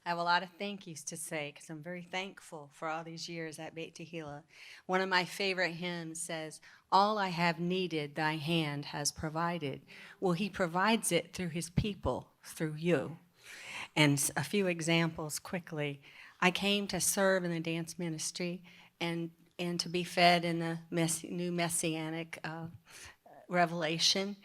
I have a lot of thank yous to say because I'm very thankful for all these years at Beit Tehila. One of my favorite hymns says, "All I have needed, thy hand has provided." Well, he provides it through his people, through you. And a few examples quickly. I came to serve in the dance ministry and, and to be fed in the new messianic revelation.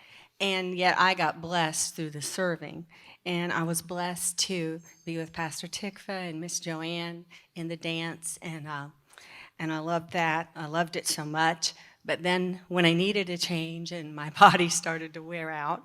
And yet I got blessed through the serving. And I was blessed to be with Pastor Tikva and Miss Joanne in the dance. And I loved that. I loved it so much. But then when I needed a change and my body started to wear out,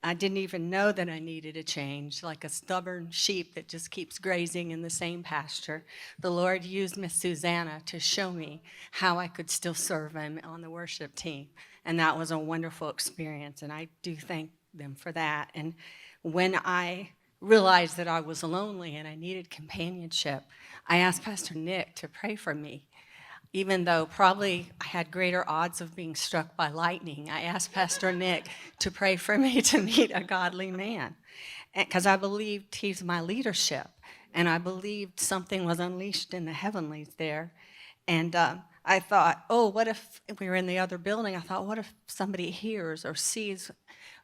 I didn't even know that I needed a change, like a stubborn sheep that just keeps grazing in the same pasture. The Lord used Miss Susanna to show me how I could still serve Him on the worship team. And that was a wonderful experience, and I do thank them for that. And when I realized that I was lonely and I needed companionship, I asked Pastor Nick to pray for me. Even though probably I had greater odds of being struck by lightning, I asked Pastor Nick to pray for me to meet a godly man, because I believed he's my leadership, and I believed something was unleashed in the heavenlies there. And I thought, oh, what if we were in the other building? I thought, what if somebody hears or sees,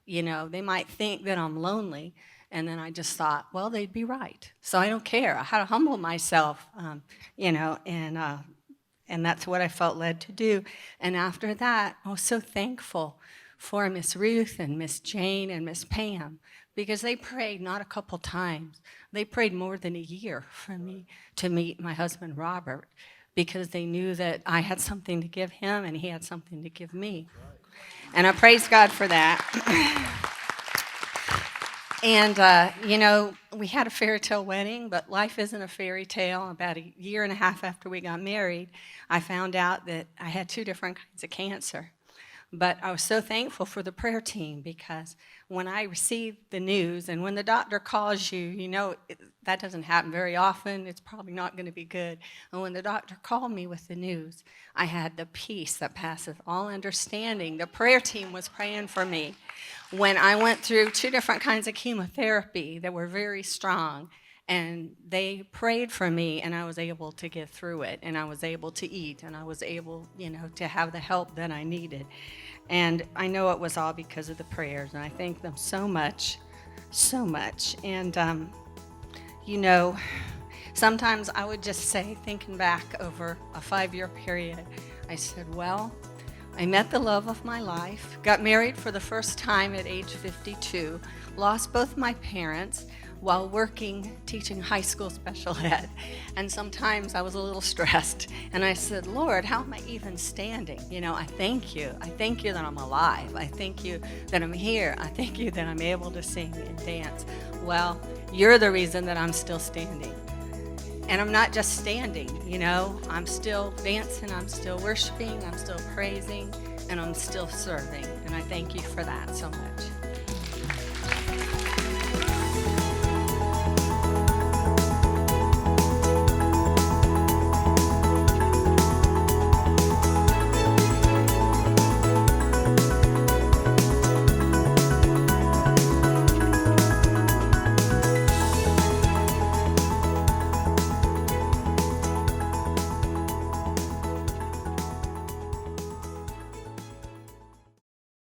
they might think that I'm lonely. And then I just thought, well, they'd be right. So I don't care. I had to humble myself, and that's what I felt led to do. And after that, I was so thankful for Miss Ruth and Miss Jane and Miss Pam, because they prayed not a couple times. They prayed more than a year for me to meet my husband, Robert, because they knew that I had something to give him and he had something to give me. And I praise God for that. And, we had a fairy tale wedding, but life isn't a fairy tale. About a year and a half after we got married, I found out that I had 2 different kinds of cancer. But I was so thankful for the prayer team, because when I received the news, and when the doctor calls you, that doesn't happen very often. It's probably not going to be good. And when the doctor called me with the news, I had the peace that passeth all understanding. The prayer team was praying for me. When I went through 2 different kinds of chemotherapy that were very strong, and they prayed for me, and I was able to get through it, and I was able to eat, and I was able, to have the help that I needed. And I know it was all because of the prayers, and I thank them so much, so much. And, sometimes I would just say, thinking back over a 5-year period, I said, well, I met the love of my life, got married for the first time at age 52, lost both my parents while working, teaching high school special ed. And sometimes I was a little stressed. And I said, Lord, how am I even standing? I thank you. I thank you that I'm alive. I thank you that I'm here. I thank you that I'm able to sing and dance. Well, you're the reason that I'm still standing. And I'm not just standing, I'm still dancing, I'm still worshiping, I'm still praising, and I'm still serving. And I thank you for that so much.